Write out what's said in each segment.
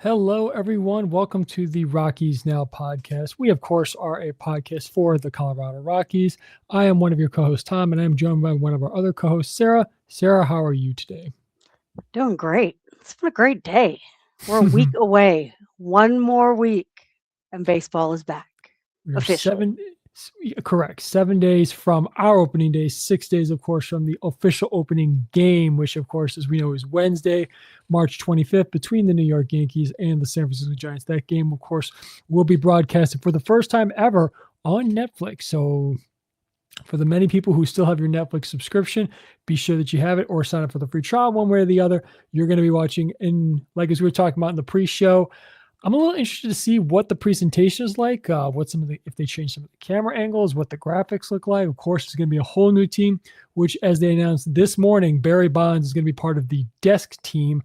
Hello, everyone. Welcome to the Rockies Now podcast. We, of course, are a podcast for the Colorado Rockies. I am one of your co hosts, Tom, and I'm joined by one of our other co hosts, Sarah. Sarah, how are you today? Doing great. It's been a great day. We're a week away. One more week, and baseball is back We are officially. correct, 7 days from our opening day, 6 days, of course, from the official opening game, which, of course, as we know, is Wednesday, March 25th, between the New York Yankees and the San Francisco Giants. That game, of course, will be broadcasted for the first time ever on Netflix. So, for the many people who still have your Netflix subscription, be sure that you have it or sign up for the free trial one way or the other. You're going to be watching, and like as we were talking about in the pre-show, I'm a little interested to see what the presentation is like, if they change some of the camera angles, what the graphics look like. Of course, it's going to be a whole new team, which, as they announced this morning, Barry Bonds is going to be part of the desk team,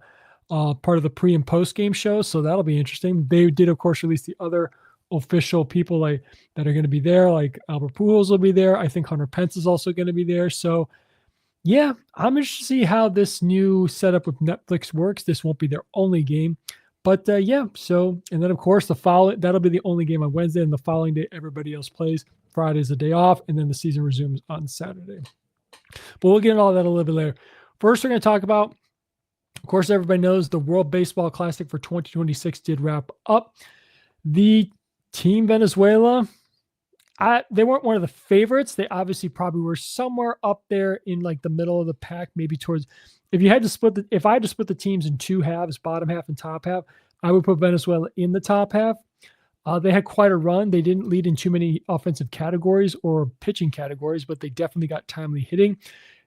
part of the pre and post game show. So that'll be interesting. They did, of course, release the other official people that are going to be there, like Albert Pujols will be there. I think Hunter Pence is also going to be there. So yeah, I'm interested to see how this new setup with Netflix works. This won't be their only game. But yeah, so, and then of course that'll be the only game on Wednesday, and the following day everybody else plays. Friday's a day off, and then the season resumes on Saturday. But we'll get into all that a little bit later. First, we're going to talk about, of course, everybody knows the World Baseball Classic for 2026 did wrap up. The Team Venezuela, they weren't one of the favorites. They obviously probably were somewhere up there in like the middle of the pack, maybe towards. If I had to split the teams in two halves, bottom half and top half, I would put Venezuela in the top half. They had quite a run. They didn't lead in too many offensive categories or pitching categories, but they definitely got timely hitting.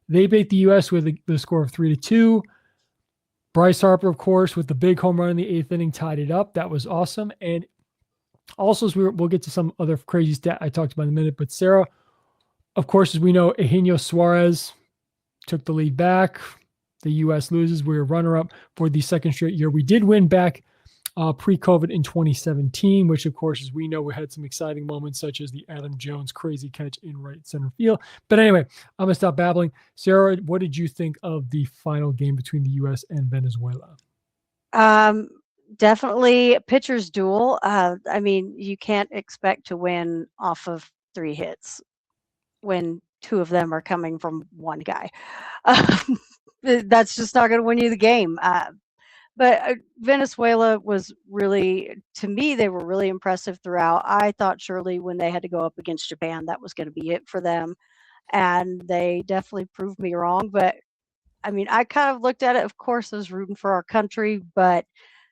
They beat the U.S. with the score of 3-2. Bryce Harper, of course, with the big home run in the eighth inning, tied it up. That was awesome. And also, as we'll get to some other crazy stat I talked about in a minute, but Sarah, of course, as we know, Eugenio Suarez took the lead back. The U.S. loses. We're runner-up for the second straight year. We did win back pre-COVID in 2017, which, of course, as we know, we had some exciting moments, such as the Adam Jones crazy catch in right center field. But anyway, I'm going to stop babbling. Sarah, what did you think of the final game between the U.S. and Venezuela? Definitely a pitcher's duel. I mean, you can't expect to win off of 3 hits when two of them are coming from one guy. That's just not going to win you the game. But Venezuela was really, to me, they were really impressive throughout. I thought surely when they had to go up against Japan, that was going to be it for them. And they definitely proved me wrong. But I mean, I kind of looked at it, of course, as rooting for our country. But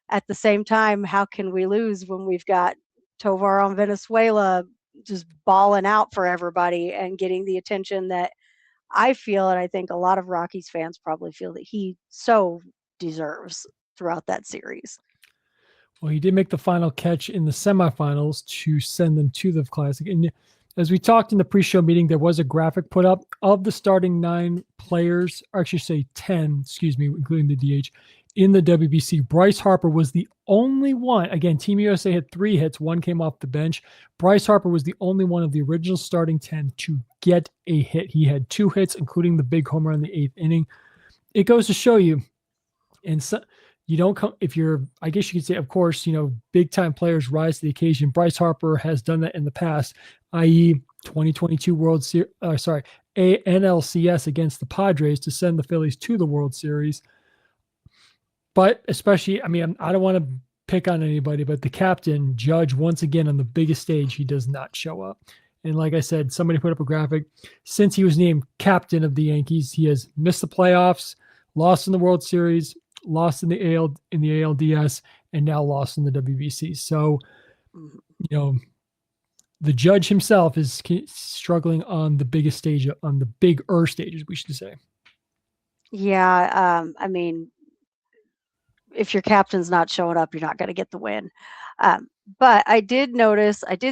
at the same time, how can we lose when we've got Tovar on Venezuela just balling out for everybody and getting the attention that I feel, and I think a lot of Rockies fans probably feel that he so deserves throughout that series. Well, he did make the final catch in the semifinals to send them to the Classic. And as we talked in the pre-show meeting, there was a graphic put up of the starting 9 players, or actually say 10, excuse me, including the DH, in the WBC. Bryce Harper was the only one. Again, Team USA had 3 hits. 1 came off the bench. Bryce Harper was the only one of the original starting 10 to get a hit. He had 2 hits, including the big home run in the 8th inning. It goes to show you, and so, you don't come if you're, I guess you could say, of course, big time players rise to the occasion. Bryce Harper has done that in the past, i.e., 2022 World Series, NLCS against the Padres to send the Phillies to the World Series. But especially, I mean, I don't want to pick on anybody, but the captain, Judge, once again on the biggest stage, he does not show up. And like I said, somebody put up a graphic. Since he was named captain of the Yankees, he has missed the playoffs, lost in the World Series, lost in the ALDS, and now lost in the WBC. So, the Judge himself is struggling on the biggest stage, on the bigger stages, we should say. Yeah, I mean, if your captain's not showing up, you're not going to get the win. But I did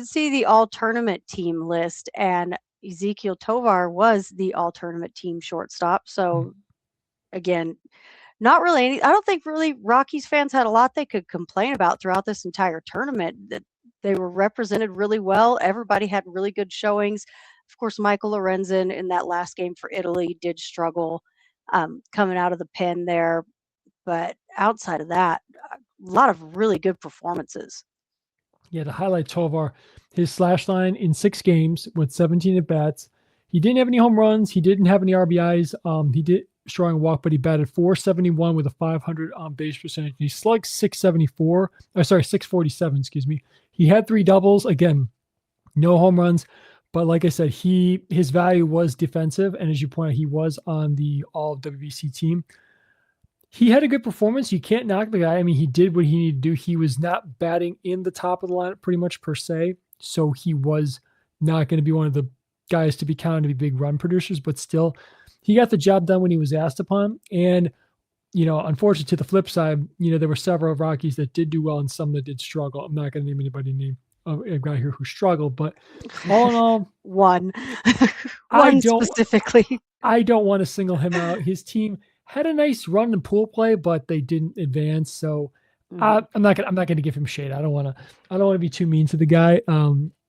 see the all-tournament team list, and Ezekiel Tovar was the all-tournament team shortstop. So, again, not really I don't think really Rockies fans had a lot they could complain about throughout this entire tournament. That they were represented really well. Everybody had really good showings. Of course, Michael Lorenzen in that last game for Italy did struggle coming out of the pen there. But outside of that, lot of really good performances. Yeah, to highlight Tovar, his slash line in 6 games with 17 at bats. He didn't have any home runs. He didn't have any RBIs. He did strong walk, but he batted 471 with a 500 on base percentage. He slugged 674. Sorry, 647. Excuse me. He had 3 doubles. Again, no home runs, but like I said, his value was defensive, and as you point out, he was on the All WBC team. He had a good performance. You can't knock the guy. I mean, he did what he needed to do. He was not batting in the top of the lineup pretty much per se. So he was not going to be one of the guys to be counted to be big run producers, but still he got the job done when he was asked upon. And, unfortunately to the flip side, there were several Rockies that did do well and some that did struggle. I'm not going to name anybody name a guy here who struggled, but all in all, one specifically. I don't want to single him out. His team had a nice run in pool play, but they didn't advance. So I'm not gonna give him shade. I don't want to be too mean to the guy.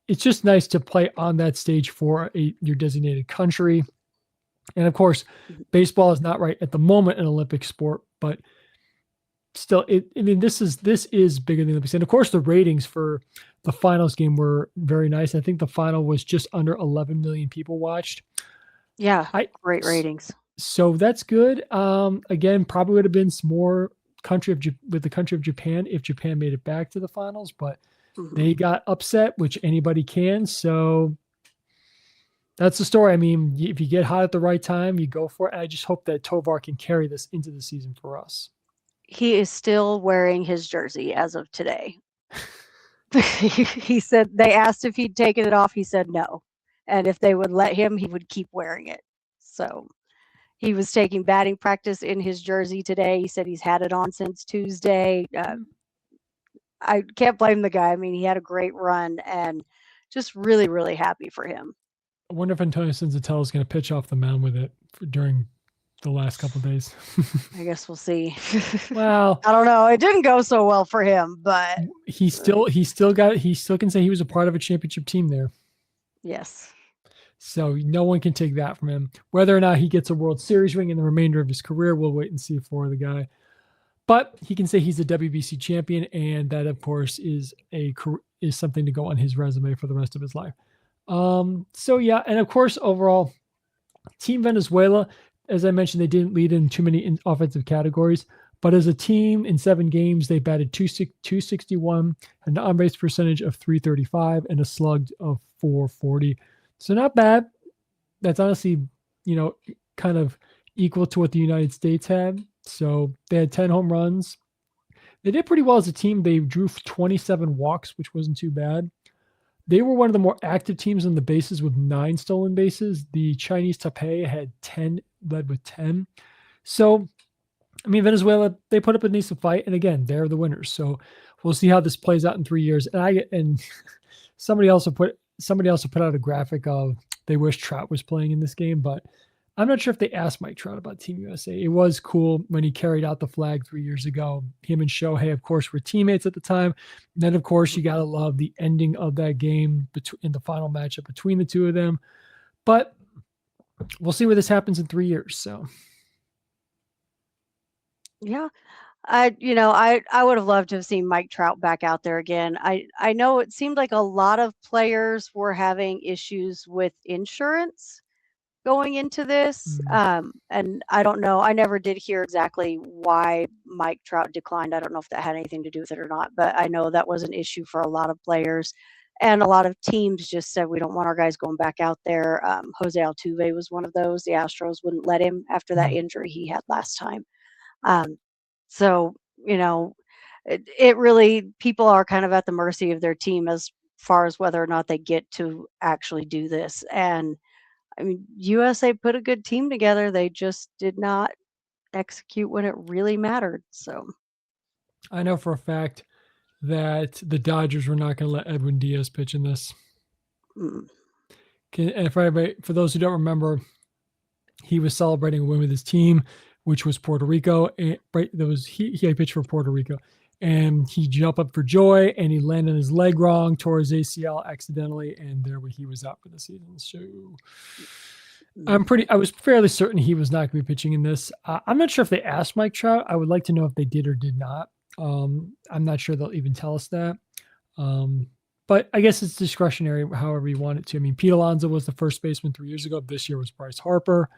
It's just nice to play on that stage for your designated country. And of course, baseball is not right at the moment an Olympic sport, but still, this is bigger than the Olympics. And of course, the ratings for the finals game were very nice. I think the final was just under 11 million people watched. Yeah, great ratings. So that's good. Again, probably would have been some more with the country of Japan if Japan made it back to the finals, but they got upset, which anybody can. So that's the story. I mean, if you get hot at the right time, you go for it. And I just hope that Tovar can carry this into the season for us. He is still wearing his jersey as of today. He said they asked if he'd taken it off. He said no. And if they would let him, he would keep wearing it. So he was taking batting practice in his jersey today. He said he's had it on since Tuesday. I can't blame the guy. I mean, he had a great run and just really, really happy for him. I wonder if Antonio Senzatella is going to pitch off the mound with it during the last couple of days. I guess we'll see. Well, I don't know. It didn't go so well for him, but he still can say he was a part of a championship team there. Yes. So no one can take that from him. Whether or not he gets a World Series ring in the remainder of his career, we'll wait and see for the guy. But he can say he's a WBC champion, and that, of course, is something to go on his resume for the rest of his life. So yeah, and of course, overall, Team Venezuela, as I mentioned, they didn't lead in too many offensive categories, but as a team in 7 games, they batted 261, an on-base percentage of 335, and a slug of 440. So not bad. That's honestly, kind of equal to what the United States had. So they had 10 home runs. They did pretty well as a team. They drew 27 walks, which wasn't too bad. They were one of the more active teams on the bases with 9 stolen bases. The Chinese Taipei had 10, led with 10. So, I mean, Venezuela, they put up a decent fight. And again, they're the winners. So we'll see how this plays out in 3 years. And somebody also put out a graphic of they wish Trout was playing in this game, but I'm not sure if they asked Mike Trout about Team USA. It was cool when he carried out the flag 3 years ago. Him and Shohei, of course, were teammates at the time. And then, of course, you got to love the ending of that game in the final matchup between the two of them. But we'll see where this happens in 3 years. So, yeah. I would have loved to have seen Mike Trout back out there again. I know it seemed like a lot of players were having issues with insurance going into this. And I don't know. I never did hear exactly why Mike Trout declined. I don't know if that had anything to do with it or not, but I know that was an issue for a lot of players. And a lot of teams just said, we don't want our guys going back out there. Jose Altuve was one of those. The Astros wouldn't let him after that injury he had last time. So, it really, people are kind of at the mercy of their team as far as whether or not they get to actually do this. And I mean, USA put a good team together. They just did not execute when it really mattered. So I know for a fact that the Dodgers were not going to let Edwin Diaz pitch in this. And for those who don't remember, he was celebrating a win with his team, which was Puerto Rico. And he had pitched for Puerto Rico, and he jumped up for joy, and he landed on his leg wrong, tore his ACL accidentally, and there he was out for the season. So I was fairly certain he was not going to be pitching in this. I'm not sure if they asked Mike Trout. I would like to know if they did or did not. I'm not sure they'll even tell us that. But I guess it's discretionary, however you want it to. I mean, Pete Alonso was the first baseman 3 years ago. This year was Bryce Harper.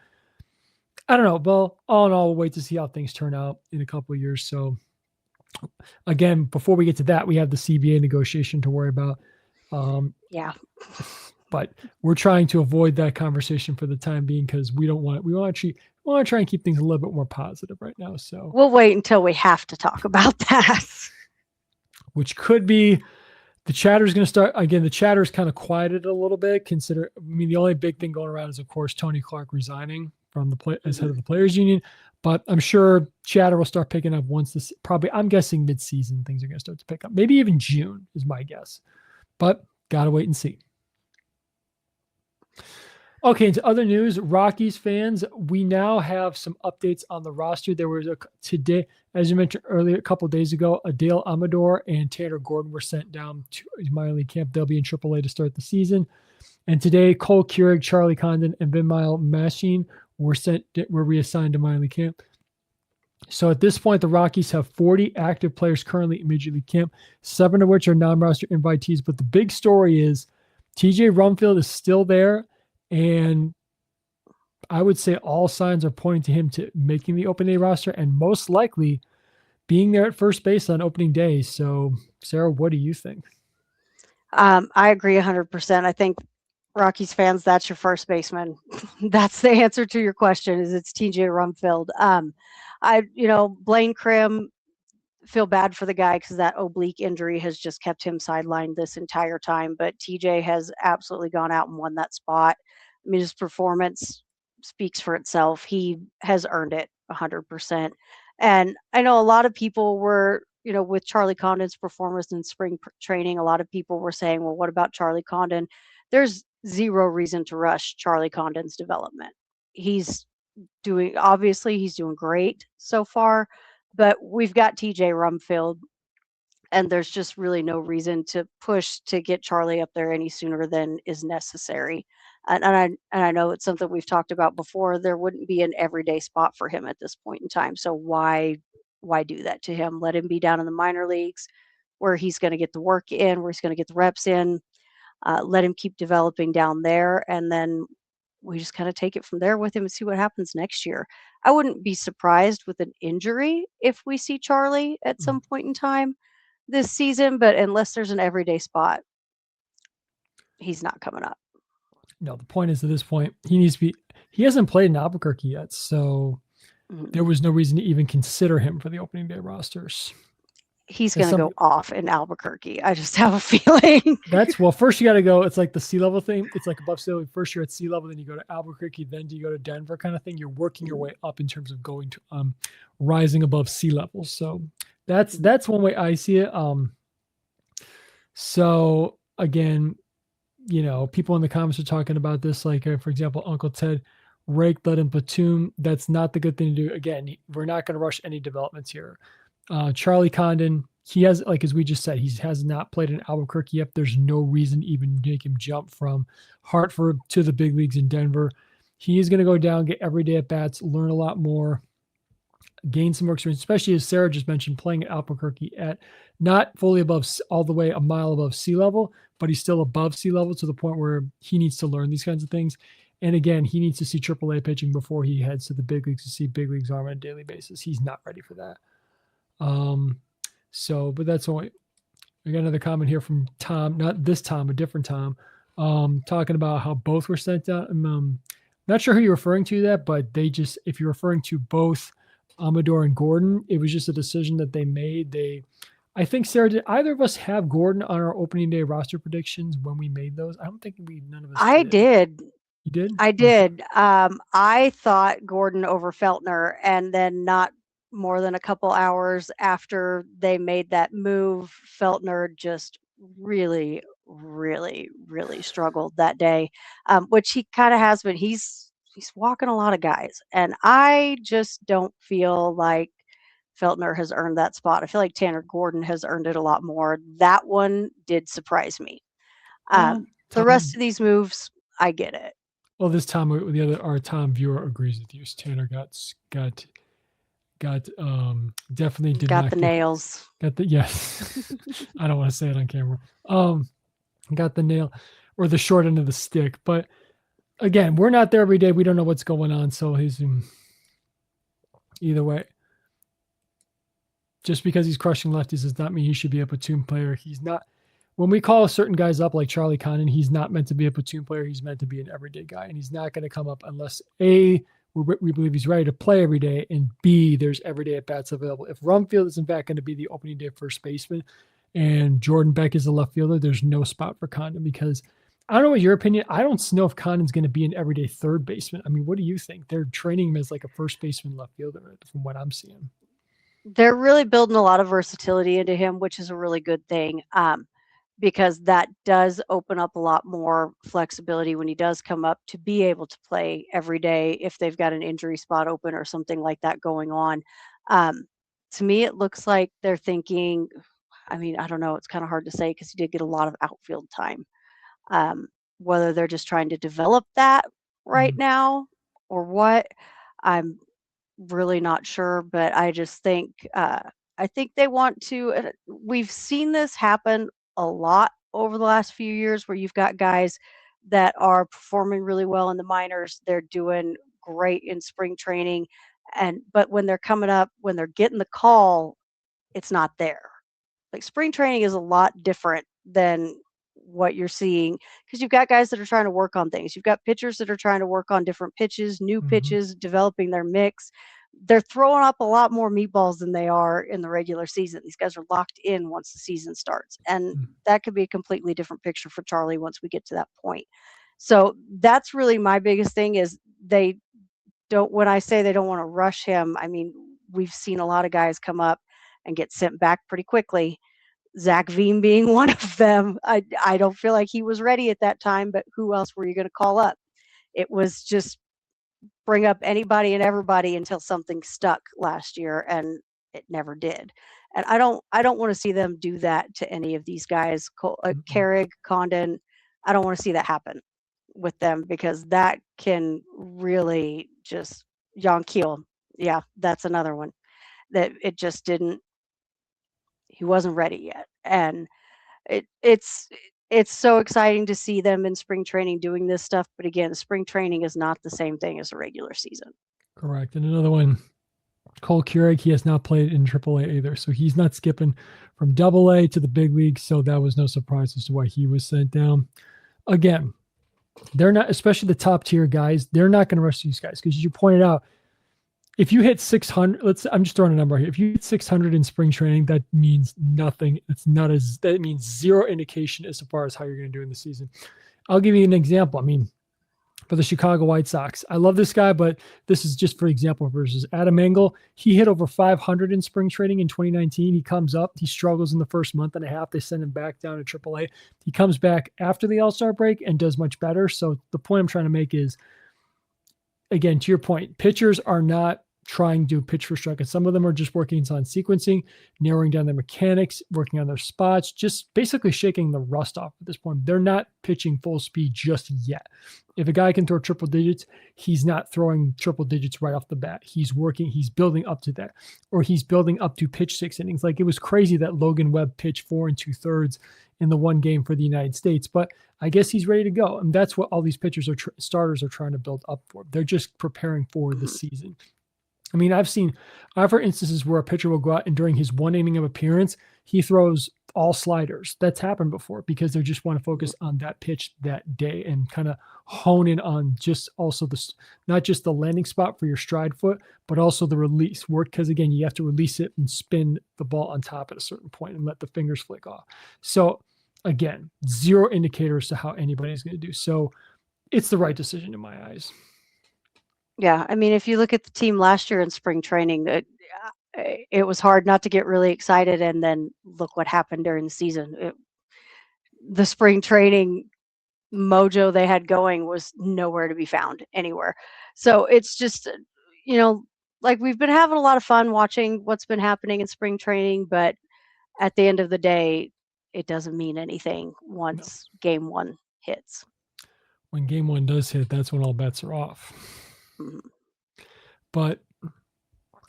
I don't know. Well, all in all, we'll wait to see how things turn out in a couple of years. So, again, before we get to that, we have the CBA negotiation to worry about. Yeah. But we're trying to avoid that conversation for the time being because we don't want. We want to try and keep things a little bit more positive right now. So we'll wait until we have to talk about that. Which could be. The chatter is going to start again. The chatter is kind of quieted a little bit. The only big thing going around is, of course, Tony Clark resigning from as head of the players union. But I'm sure chatter will start picking up once this. Probably, I'm guessing mid-season things are going to start to pick up. Maybe even June is my guess. But gotta wait and see. Okay, into other news, Rockies fans, we now have some updates on the roster. There was today, as you mentioned earlier, a couple of days ago, Adele Amador and Tanner Gordon were sent down to minor league camp. They'll be in AAA to start the season. And today, Cole Keurig, Charlie Condon, and Vinmile Machine were reassigned to minor league camp. So at this point, the Rockies have 40 active players currently in Major League Camp, 7 of which are non-roster invitees. But the big story is TJ Rumfield is still there. And I would say all signs are pointing to him to making the opening day roster and most likely being there at first base on opening day. So, Sarah, what do you think? I agree 100%. I think Rockies fans, that's your first baseman. That's the answer to your question. Is it's TJ Rumfield. Blaine Crim, feel bad for the guy because that oblique injury has just kept him sidelined this entire time. But TJ has absolutely gone out and won that spot. I mean, his performance speaks for itself. He has earned it 100%. And I know a lot of people were, with Charlie Condon's performance in spring training, a lot of people were saying, well, what about Charlie Condon? There's zero reason to rush Charlie Condon's development. He's doing great so far, but we've got TJ Rumfield, and there's just really no reason to push to get Charlie up there any sooner than is necessary. And I know it's something we've talked about before. There wouldn't be an everyday spot for him at this point in time. So why do that to him? Let him be down in the minor leagues where he's going to get the work in, where he's going to get the reps in. Let him keep developing down there, and then we just kind of take it from there with him and see what happens next year. I wouldn't be surprised with an injury if we see Charlie at some point in time this season, but unless there's an everyday spot, he's not coming up. No, the point is at this point, he hasn't played in Albuquerque yet, so there was no reason to even consider him for the opening day rosters. He's going to go off in Albuquerque. I just have a feeling. First you got to go. It's like the sea level thing. It's like above sea level. First you're at sea level, then you go to Albuquerque, then you go to Denver kind of thing. You're working your way up in terms of going to rising above sea level. So that's one way I see it. So again, people in the comments are talking about this. Like, for example, Uncle Ted raked let him platoon. That's not the good thing to do. Again, we're not going to rush any developments here. Charlie Condon, he has, like, as we just said, he has not played in Albuquerque yet. There's no reason to even make him jump from Hartford to the big leagues in Denver. He is going to go down, get everyday at bats, learn a lot more, gain some more experience, especially as Sarah just mentioned, playing at Albuquerque at not fully all the way a mile above sea level, but he's still above sea level to the point where he needs to learn these kinds of things. And again, he needs to see AAA pitching before he heads to the big leagues to see big leagues arm on a daily basis. He's not ready for that. But that's only, we got another comment here from Tom, not this Tom, a different Tom, talking about how both were sent down. Not sure who you're referring to that, but if you're referring to both Amador and Gordon, it was just a decision that they made. I think, Sarah, did either of us have Gordon on our opening day roster predictions when we made those? I don't think none of us I did. You did? I did. I thought Gordon over Feltner, and then not more than a couple hours after they made that move, Feltner just really, really, really struggled that day, which he kind of has been. He's walking a lot of guys, and I just don't feel like Feltner has earned that spot. I feel like Tanner Gordon has earned it a lot more. That one did surprise me. The rest of these moves, I get it. Well, this Tom, our Tom viewer agrees with you. Tanner definitely did Got not the get nails. yes. I don't want to say it on camera. Got the nail or the short end of the stick. But again, we're not there every day. We don't know what's going on. So he's either way. Just because he's crushing lefties does not mean he should be a platoon player. He's not. When we call certain guys up like Charlie Condon, he's not meant to be a platoon player. He's meant to be an everyday guy, and he's not going to come up unless A, we believe he's ready to play every day, and B, there's everyday at bats available. If Rumfield is in fact going to be the opening day first baseman, and Jordan Beck is the left fielder, there's no spot for Condon because I don't know what your opinion. I don't know if Condon's going to be an everyday third baseman. I mean, what do you think? They're training him as like a first baseman left fielder from what I'm seeing. They're really building a lot of versatility into him, which is a really good thing. Because that does open up a lot more flexibility when he does come up to be able to play every day if they've got an injury spot open or something like that going on. Um, to me, it looks like they're thinking, I mean, I don't know, it's kind of hard to say because he did get a lot of outfield time. Um, whether they're just trying to develop that right Mhm. now or what, I'm really not sure, but I think they want to. We've seen this happen a lot over the last few years, where you've got guys that are performing really well in the minors. They're doing great in spring training, and but when they're coming up, when they're getting the call, it's not there. Like spring training is a lot different than what you're seeing because you've got guys that are trying to work on things. You've got pitchers that are trying to work on different pitches, new Mhm. pitches, developing their mix. They're throwing up a lot more meatballs than they are in the regular season. These guys are locked in once the season starts. And Mhm. that could be a completely different picture for Charlie once we get to that point. So that's really my biggest thing is they don't when I say they don't want to rush him, I mean, we've seen a lot of guys come up and get sent back pretty quickly. Zach Veem being one of them. I don't feel like he was ready at that time, but who else were you going to call up? It was just bring up anybody and everybody until something stuck last year, and it never did. And I don't want to see them do that to any of these guys. Mhm. Carrick, Condon, I don't want to see that happen with them because that can really just John Keel. Yeah, that's another one that it just didn't. He wasn't ready yet, and it it's so exciting to see them in spring training doing this stuff, but again, spring training is not the same thing as a regular season. Correct. And another one, Cole Keurig, he has not played in AAA either. So he's not skipping from AA to the big league. So that was no surprise as to why he was sent down. Again, they're not, especially the top tier guys, they're not going to rush these guys because you pointed out if you hit 600, I'm just throwing a number here. If you hit 600 in spring training, that means nothing. That means zero indication as far as how you're going to do in the season. I'll give you an example. I mean, for the Chicago White Sox. I love this guy, but this is just for example versus Adam Engel. He hit over 500 in spring training in 2019. He comes up, he struggles in the first month and a half. They send him back down to AAA. He comes back after the All-Star break and does much better. So the point I'm trying to make is, again, to your point, pitchers are not trying to pitch for strike. And some of them are just working on sequencing, narrowing down their mechanics, working on their spots, just basically shaking the rust off at this point. They're not pitching full speed just yet. If a guy can throw triple digits, he's not throwing triple digits right off the bat. He's working, he's building up to that, or he's building up to pitch 6 innings. Like it was crazy that Logan Webb pitched 4 2/3 in the one game for the United States, but I guess he's ready to go. And that's what all these pitchers starters are trying to build up for. They're just preparing for the Mhm. season. I mean, I've heard instances where a pitcher will go out and during his one inning of appearance, he throws all sliders. That's happened before because they just want to focus on that pitch that day and kind of hone in on just also not just the landing spot for your stride foot, but also the release work. Because again, you have to release it and spin the ball on top at a certain point and let the fingers flick off. So again, zero indicators to how anybody's going to do. So it's the right decision in my eyes. Yeah, I mean, if you look at the team last year in spring training, it was hard not to get really excited, and then look what happened during the season. The spring training mojo they had going was nowhere to be found anywhere. So it's just, you know, like we've been having a lot of fun watching what's been happening in spring training, but at the end of the day, it doesn't mean anything No. once game one hits. When game one does hit, that's when all bets are off. Mhm. But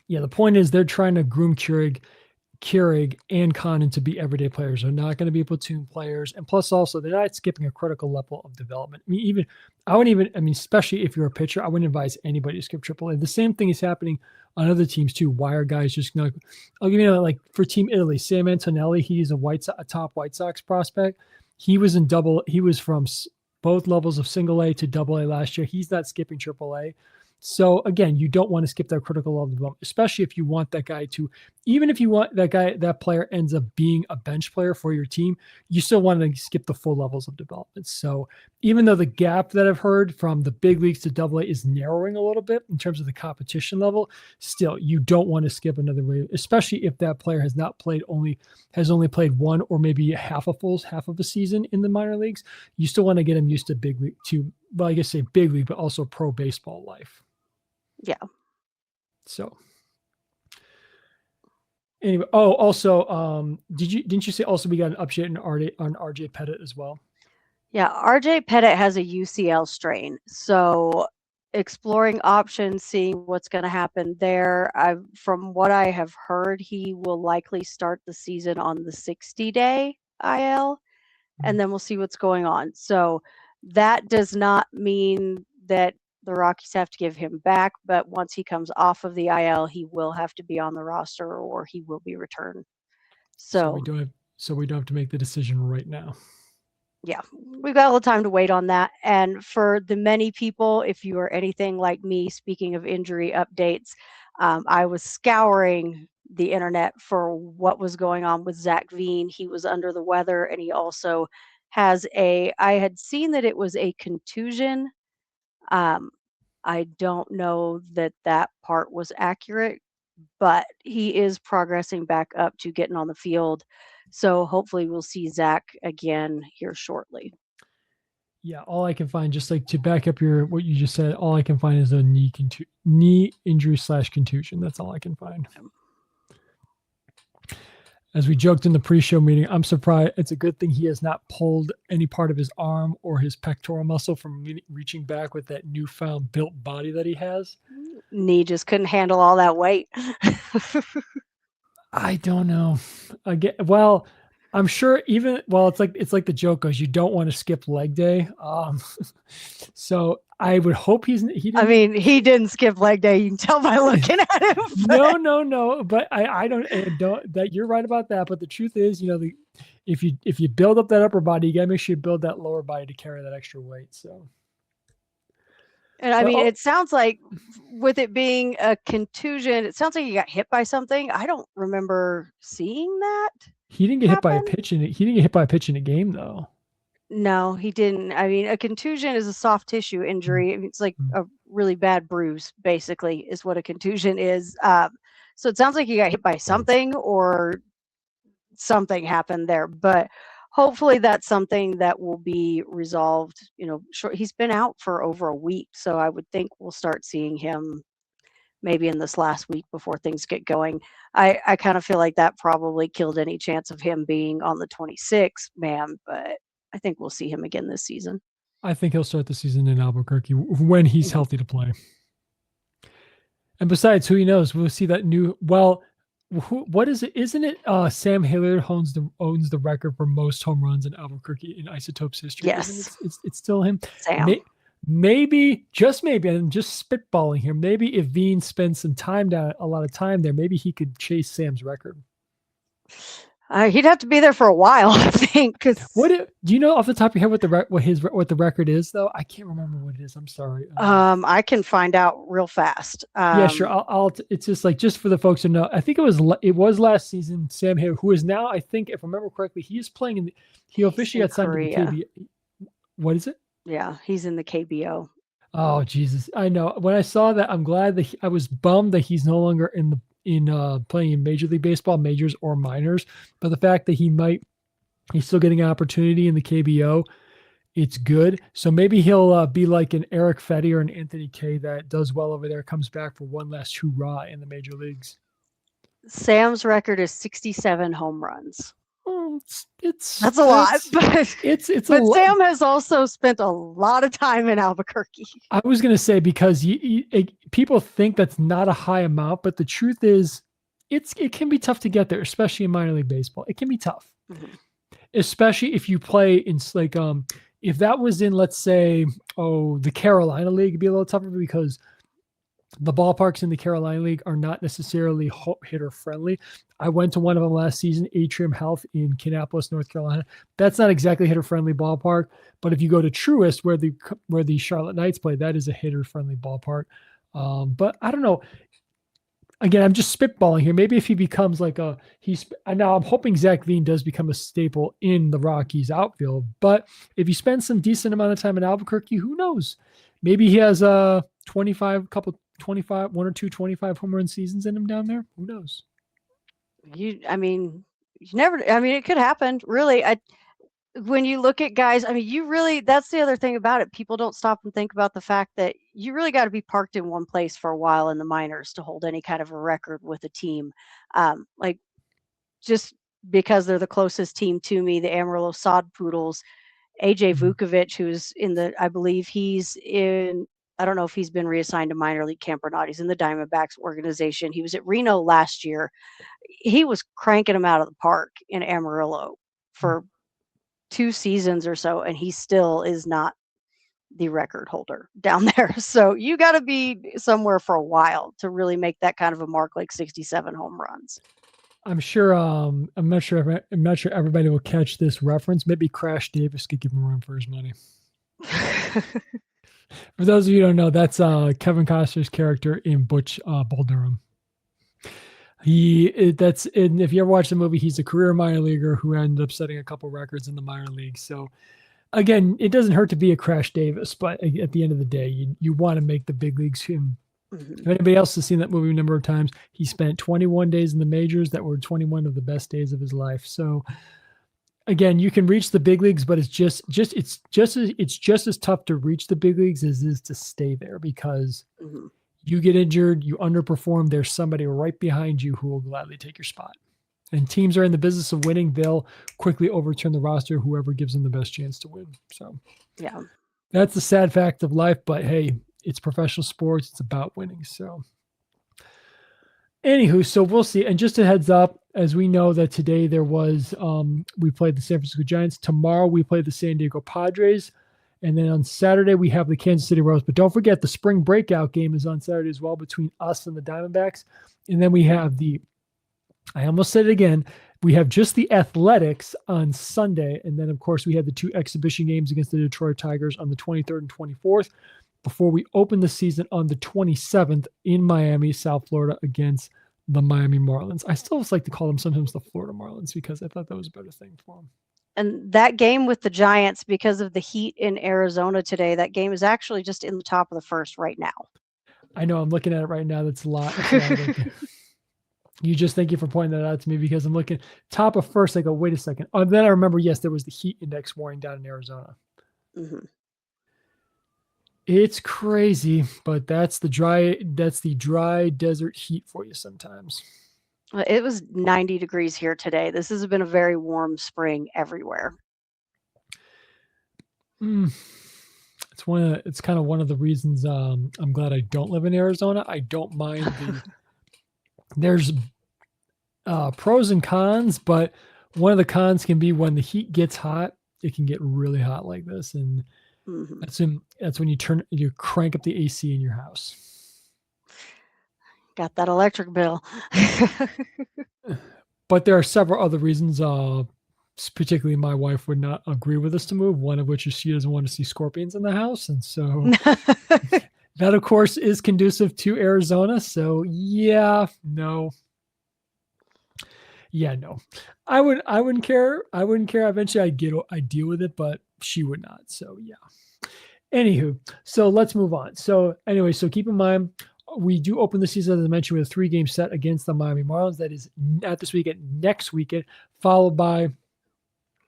Yeah, the point is they're trying to groom Keurig and Condon to be everyday players. They're not going to be platoon players. And plus, also, they're not skipping a critical level of development. I mean, especially if you're a pitcher, I wouldn't advise anybody to skip AAA. The same thing is happening on other teams too. Why are guys just not? I'll give you like for Team Italy, Sam Antonelli, he's a top White Sox prospect. He was from both levels of single A to double A last year. He's not skipping AAA. So again, you don't want to skip that critical level development, especially if you want that guy to, even if you want that player ends up being a bench player for your team, you still want to skip the full levels of development. So even though the gap that I've heard from the big leagues to double A is narrowing a little bit in terms of the competition level, still you don't want to skip another way, especially if that player has only played one or maybe half of a season in the minor leagues. You still want to get him used to big league I guess say big league, but also pro baseball life. Yeah. So anyway, also, didn't you say also we got an update on RJ Pettit as well? Yeah, RJ Pettit has a UCL strain. So exploring options, seeing what's going to happen there. From what I have heard, he will likely start the season on the 60-day IL, and then we'll see what's going on. So that does not mean that the Rockies have to give him back, but once he comes off of the IL, he will have to be on the roster or he will be returned. So we don't have to make the decision right now. Yeah, we've got a little time to wait on that. And for the many people, if you are anything like me, speaking of injury updates, I was scouring the internet for what was going on with Zach Veen. He was under the weather, and he also has I had seen that it was a contusion. I don't know that part was accurate, but he is progressing back up to getting on the field. So hopefully we'll see Zach again here shortly. Yeah, all I can find, just like to back up what you just said, all I can find is a knee injury / contusion. That's all I can find. As we joked in the pre-show meeting, I'm surprised. It's a good thing he has not pulled any part of his arm or his pectoral muscle from reaching back with that newfound built body that he has. Knee just couldn't handle all that weight. I don't know. I'm sure it's like the joke goes, you don't want to skip leg day. So I would hope he didn't skip leg day. You can tell by looking at him. No. But I don't that you're right about that. But the truth is, if you build up that upper body, you gotta make sure you build that lower body to carry that extra weight. So. And it sounds like with it being a contusion, it sounds like he got hit by something. I don't remember seeing that. He didn't get hit by a pitch he didn't get hit by a pitch in a game though. No, he didn't. A contusion is a soft tissue injury. It's like a really bad bruise, basically, is what a contusion is. So it sounds like he got hit by something or something happened there. But hopefully that's something that will be resolved. He's been out for over a week, so I would think we'll start seeing him maybe in this last week before things get going. I kind of feel like that probably killed any chance of him being on the 26th man, but I think we'll see him again this season. I think he'll start the season in Albuquerque when he's healthy to play. And besides, who knows? We'll see that what is it? Isn't it Sam Hilliard owns the record for most home runs in Albuquerque in Isotopes history? Yes. It's still him. Sam. Maybe, just maybe, I'm just spitballing here. Maybe if Veen spends a lot of time there, maybe he could chase Sam's record. He'd have to be there for a while, I think. Do you know off the top of your head what the record is though? I can't remember what it is. I'm sorry. I can find out real fast. Yeah, sure. It's just for the folks who know. I think it was last season. Sam Hill, who is now, I think, if I remember correctly, he is playing he officially got signed to the KBO. What is it? Yeah, he's in the KBO. Oh Jesus, I know. When I saw that, I'm glad that I was bummed that he's no longer in playing in Major League Baseball, majors or minors. But the fact that he's still getting an opportunity in the KBO, it's good. So maybe he'll be like an Eric Fetty or an Anthony Kay that does well over there, comes back for one last hoorah in the major leagues. Sam's record is 67 home runs. That's a lot, but it's a but lot. Sam has also spent a lot of time in Albuquerque. I was going to say, because people think that's not a high amount, but the truth is, it can be tough to get there, especially in minor league baseball. It can be tough, especially if you play in like if that was in, let's say, the Carolina League, it'd be a little tougher because the ballparks in the Carolina League are not necessarily hitter friendly. I went to one of them last season, Atrium Health in Kannapolis, North Carolina. That's not exactly hitter friendly ballpark, but if you go to Truist, where the Charlotte Knights play, that is a hitter friendly ballpark. But I don't know. Again, I'm just spitballing here. Maybe if he becomes like now I'm hoping Zach Veen does become a staple in the Rockies outfield. But if he spends some decent amount of time in Albuquerque, who knows? Maybe he has a 25 one or two 25 home run seasons in him down there. Who knows? You never. I mean, it could happen. Really, when you look at guys, I mean, that's the other thing about it. People don't stop and think about the fact that you really got to be parked in one place for a while in the minors to hold any kind of a record with a team. Like, just because they're the closest team to me, the Amarillo Sod Poodles, AJ Vukovic, who's I believe he's in, I don't know if he's been reassigned to minor league camp or not. He's in the Diamondbacks organization. He was at Reno last year. He was cranking them out of the park in Amarillo for 2 seasons or so, and he still is not the record holder down there. So you got to be somewhere for a while to really make that kind of a mark, like 67 home runs. I'm sure. I'm not sure everybody will catch this reference. Maybe Crash Davis could give him a run for his money. For those of you who don't know, that's Kevin Costner's character in Butch Bull Durham. If you ever watch the movie, he's a career minor leaguer who ended up setting a couple records in the minor leagues. So again, it doesn't hurt to be a Crash Davis, but at the end of the day, you want to make the big leagues him. If anybody else has seen that movie a number of times, he spent 21 days in the majors that were 21 of the best days of his life. So again, you can reach the big leagues, but it's just as tough to reach the big leagues as it is to stay there, because you get injured, you underperform, there's somebody right behind you who will gladly take your spot. And teams are in the business of winning. They'll quickly overturn the roster, whoever gives them the best chance to win. So yeah, that's the sad fact of life, but hey, it's professional sports. It's about winning. So anywho, so we'll see. And just a heads up, as we know that today there was, we played the San Francisco Giants. Tomorrow we play the San Diego Padres. And then on Saturday we have the Kansas City Royals. But don't forget, the spring breakout game is on Saturday as well between us and the Diamondbacks. And then we have I almost said it again, we have just the Athletics on Sunday. And then, of course, we have the 2 exhibition games against the Detroit Tigers on the 23rd and 24th before we open the season on the 27th in Miami, South Florida, against the Miami Marlins. I still like to call them sometimes the Florida Marlins because I thought that was a better thing for them. And that game with the Giants, because of the heat in Arizona today, that game is actually just in the top of the first right now. I know. I'm looking at it right now. That's a lot. Thank you for pointing that out to me, because I'm looking top of first. I go, wait a second. Oh, then I remember, yes, there was the heat index warning down in Arizona. It's crazy, but that's the dry desert heat for you sometimes. It was 90 degrees here today. This has been a very warm spring everywhere. It's kind of one of the reasons I'm glad I don't live in Arizona. I don't mind there's pros and cons, but one of the cons can be when the heat gets hot, it can get really hot like this. And that's when you crank up the AC in your house. Got that electric bill. But there are several other reasons, particularly my wife would not agree with us to move, one of which is she doesn't want to see scorpions in the house. And so that, of course, is conducive to Arizona. So no. I wouldn't care. Eventually I'd deal with it, but she would not. So yeah. Anywho, so let's move on. So anyway, so keep in mind, we do open the season, as I mentioned, with a 3-game set against the Miami Marlins. That is not this weekend, next weekend, followed by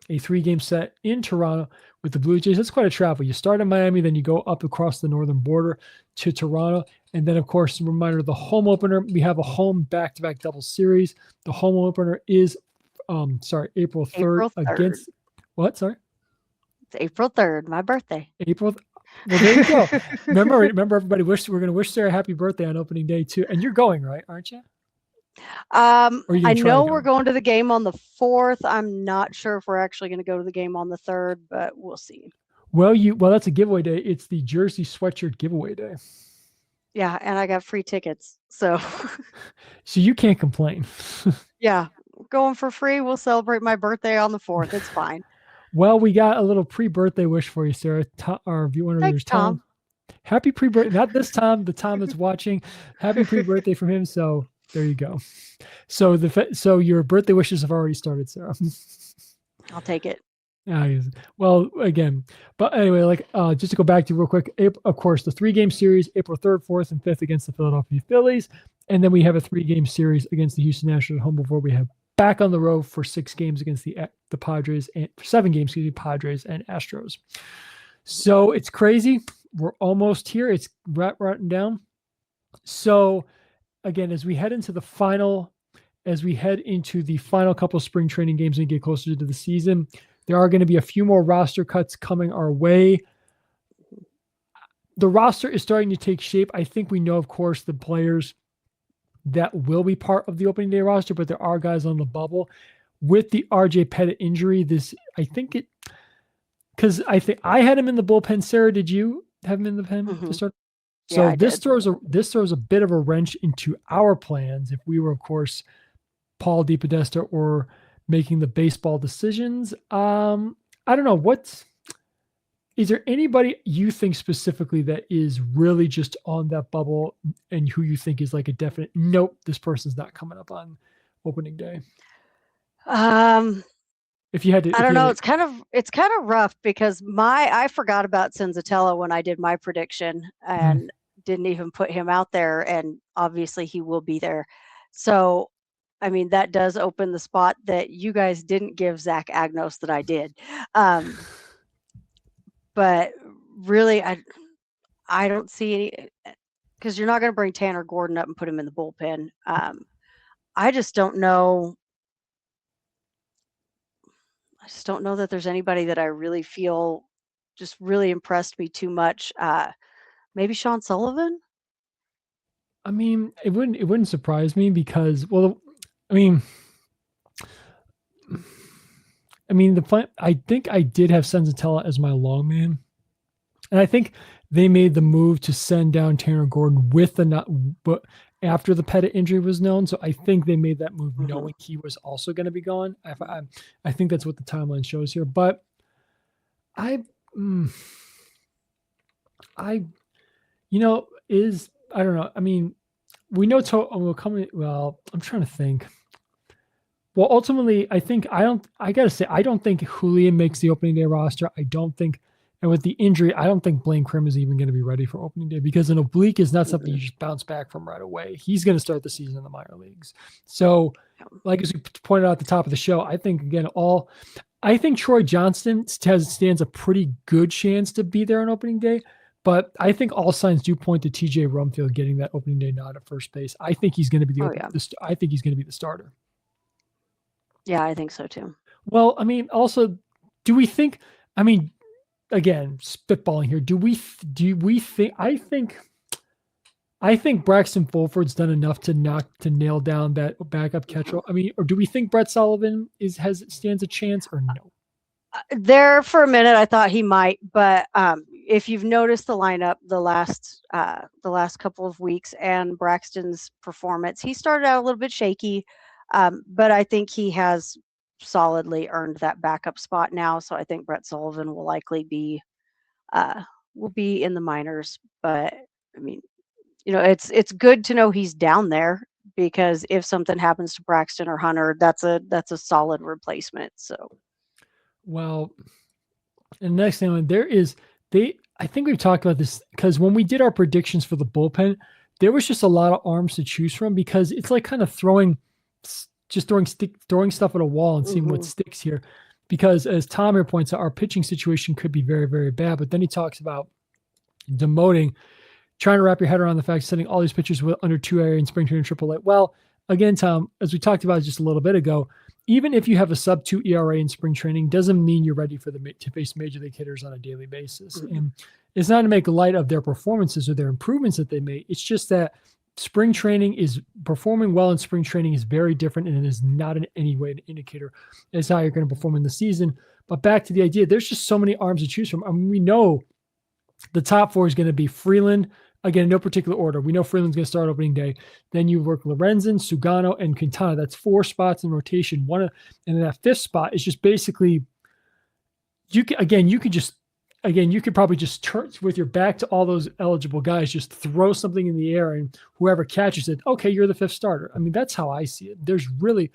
a 3-game set in Toronto with the Blue Jays. That's quite a travel. You start in Miami, then you go up across the northern border to Toronto. And then, of course, a reminder, the home opener, we have a home back-to-back double series. The home opener is April 3rd April 3rd. against what? Sorry. It's April 3rd, my birthday. Well, there you go. remember, everybody we're going to wish Sarah happy birthday on opening day too. And you're going, right? Aren't you? I know we're going to the game on the 4th. I'm not sure if we're actually going to go to the game on the 3rd, but we'll see. Well, that's a giveaway day. It's the jersey sweatshirt giveaway day. Yeah, and I got free tickets, so you can't complain. Yeah, going for free. We'll celebrate my birthday on the 4th. It's fine. Well, we got a little pre-birthday wish for you, Sarah. Our viewer, Thanks, Tom. Happy pre-birthday. Not this Tom, the Tom that's watching. Happy pre-birthday from him. So there you go. So your birthday wishes have already started, Sarah. I'll take it. Well, again, but anyway, just to go back to real quick, of course, the 3-game series, April 3rd, 4th, and 5th against the Philadelphia Phillies. And then we have a 3-game series against the Houston Nationals at home before we have back on the road for 6 games against the Padres, and 7 games against the Padres and Astros. So it's crazy. We're almost here. It's running down. So again, as we head into the final couple of spring training games and get closer to the season, there are going to be a few more roster cuts coming our way. The roster is starting to take shape. I think we know, of course, the players that will be part of the opening day roster, but there are guys on the bubble. With the RJ Pettit injury, because I think I had him in the bullpen. Sarah, did you have him in the pen to start? So Yeah, this throws a bit of a wrench into our plans if we were, of course, Paul DePodesta or making the baseball decisions. I don't know. Is there anybody you think specifically that is really just on that bubble and who you think is like a definite, nope, this person's not coming up on opening day? If you had to, I don't know. It's kind of rough because I forgot about Senzatella when I did my prediction and didn't even put him out there, and obviously he will be there. So, I mean, that does open the spot that you guys didn't give Zach Agnos that I did. But really, I don't see any, because you're not going to bring Tanner Gordon up and put him in the bullpen. I just don't know. I just don't know that there's anybody that I really feel just really impressed me too much. Maybe Sean Sullivan. I mean, it wouldn't surprise me because, well, I mean, I think I did have Senzatella as my long man, and I think they made the move to send down Tanner Gordon but after the Pettit injury was known. So I think they made that move knowing he was also going to be gone. I think that's what the timeline shows here. But I don't know. I mean, we know I'm trying to think. Well, ultimately, I don't think Julian makes the opening day roster. And with the injury, I don't think Blaine Crim is even going to be ready for opening day because an oblique is not something you just bounce back from right away. He's going to start the season in the minor leagues. So, like as we pointed out at the top of the show, I think Troy Johnston stands a pretty good chance to be there on opening day. But I think all signs do point to TJ Rumfield getting that opening day nod at first base. I think he's going to be I think he's going to be the starter. Yeah, I think so too. Well, I mean, also, do we think? I mean, again, spitballing here. Do we think? I think Braxton Fulford's done enough to nail down that backup catcher. I mean, or do we think Brett Sullivan stands a chance or no? There for a minute, I thought he might, but if you've noticed the lineup the last couple of weeks and Braxton's performance, he started out a little bit shaky, but I think he has solidly earned that backup spot now. So I think Brett Sullivan will likely be in the minors. But I mean, it's good to know he's down there because if something happens to Braxton or Hunter, that's a solid replacement. So. Well, and the next thing I think we've talked about this because when we did our predictions for the bullpen, there was just a lot of arms to choose from because it's like kind of throwing stuff at a wall and seeing what sticks here. Because as Tom here points out, our pitching situation could be very, very bad. But then he talks about demoting, trying to wrap your head around the fact sending all these pitchers with under 2 area in spring training AAA. Well, again, Tom, as we talked about just a little bit ago, even if you have a sub 2 ERA in spring training, doesn't mean you're ready for to face major league hitters on a daily basis. Mhm. And it's not to make light of their performances or their improvements that they made. It's just that spring training is performing well in spring training is very different, and it is not in any way an indicator as how you're going to perform in the season. But back to the idea, there's just so many arms to choose from. I mean, we know the top 4 is going to be Freeland. Again, no particular order. We know Freeland's going to start opening day. Then you work Lorenzen, Sugano, and Quintana. That's 4 spots in rotation. And then that 5th spot is just basically you could probably just turn with your back to all those eligible guys, just throw something in the air, and whoever catches it, okay, you're the 5th starter. I mean, that's how I see it. There's really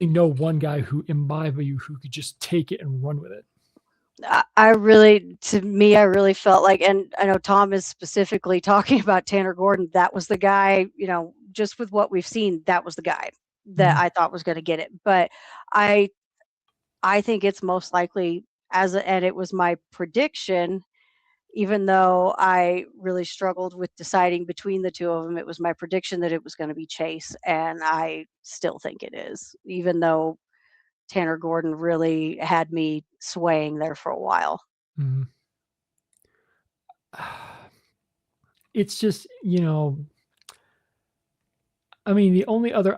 no one guy who, in my view, who could just take it and run with it. I really felt like, and I know Tom is specifically talking about Tanner Gordon. That was the guy, just with what we've seen, that was the guy that I thought was going to get it. But I think it's most likely and it was my prediction, even though I really struggled with deciding between the two of them, it was my prediction that it was going to be Chase. And I still think it is, even though Tanner Gordon really had me swaying there for a while. Mm-hmm. It's just, I mean, the only other,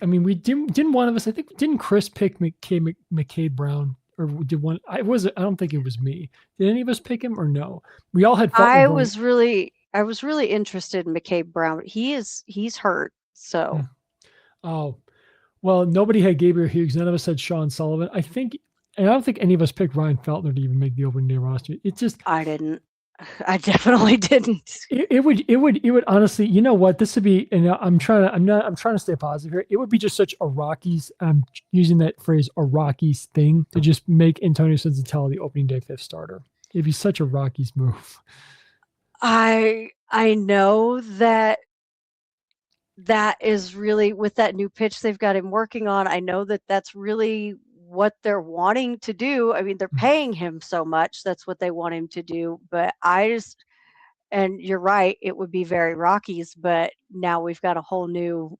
we didn't one of us, I think, didn't Chris pick McCade Brown, or did one? I don't think it was me. Did any of us pick him or no? We all had. I was really interested in McCade Brown. He's hurt, so. Oh, well, nobody had Gabriel Hughes. None of us had Sean Sullivan. I don't think any of us picked Ryan Feltner to even make the opening day roster. I didn't. I definitely didn't. It would honestly, you know what? This would be, and I'm trying to stay positive here. It would be just such a Rockies, I'm using that phrase, a Rockies thing, to just make Antonio Senzatella the opening day 5th starter. It'd be such a Rockies move. I know that is really, with that new pitch they've got him working on, I know that that's really what they're wanting to do. I mean, they're paying him so much. That's what they want him to do. But and you're right, it would be very Rockies, but now we've got a whole new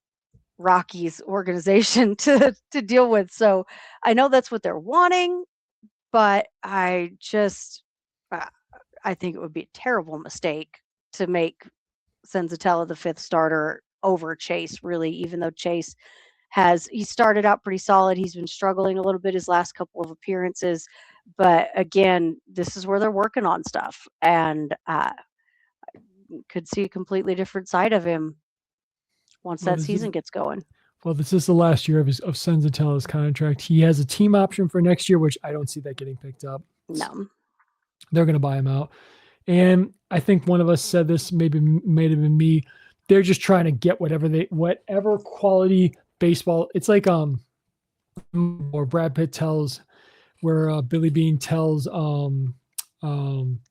Rockies organization to deal with. So I know that's what they're wanting, but I think it would be a terrible mistake to make Senzatella the 5th starter over Chase, really, even though Chase he started out pretty solid. He's been struggling a little bit his last couple of appearances, but again, this is where they're working on stuff, and could see a completely different side of him once that season gets going. Well, this is the last year of Senzatella's contract. He has a team option for next year, which I don't see that getting picked up. No. They're going to buy him out. And I think one of us said this, maybe may have been me. They're just trying to get whatever quality baseball. It's like or Brad Pitt tells, where Billy Bean tells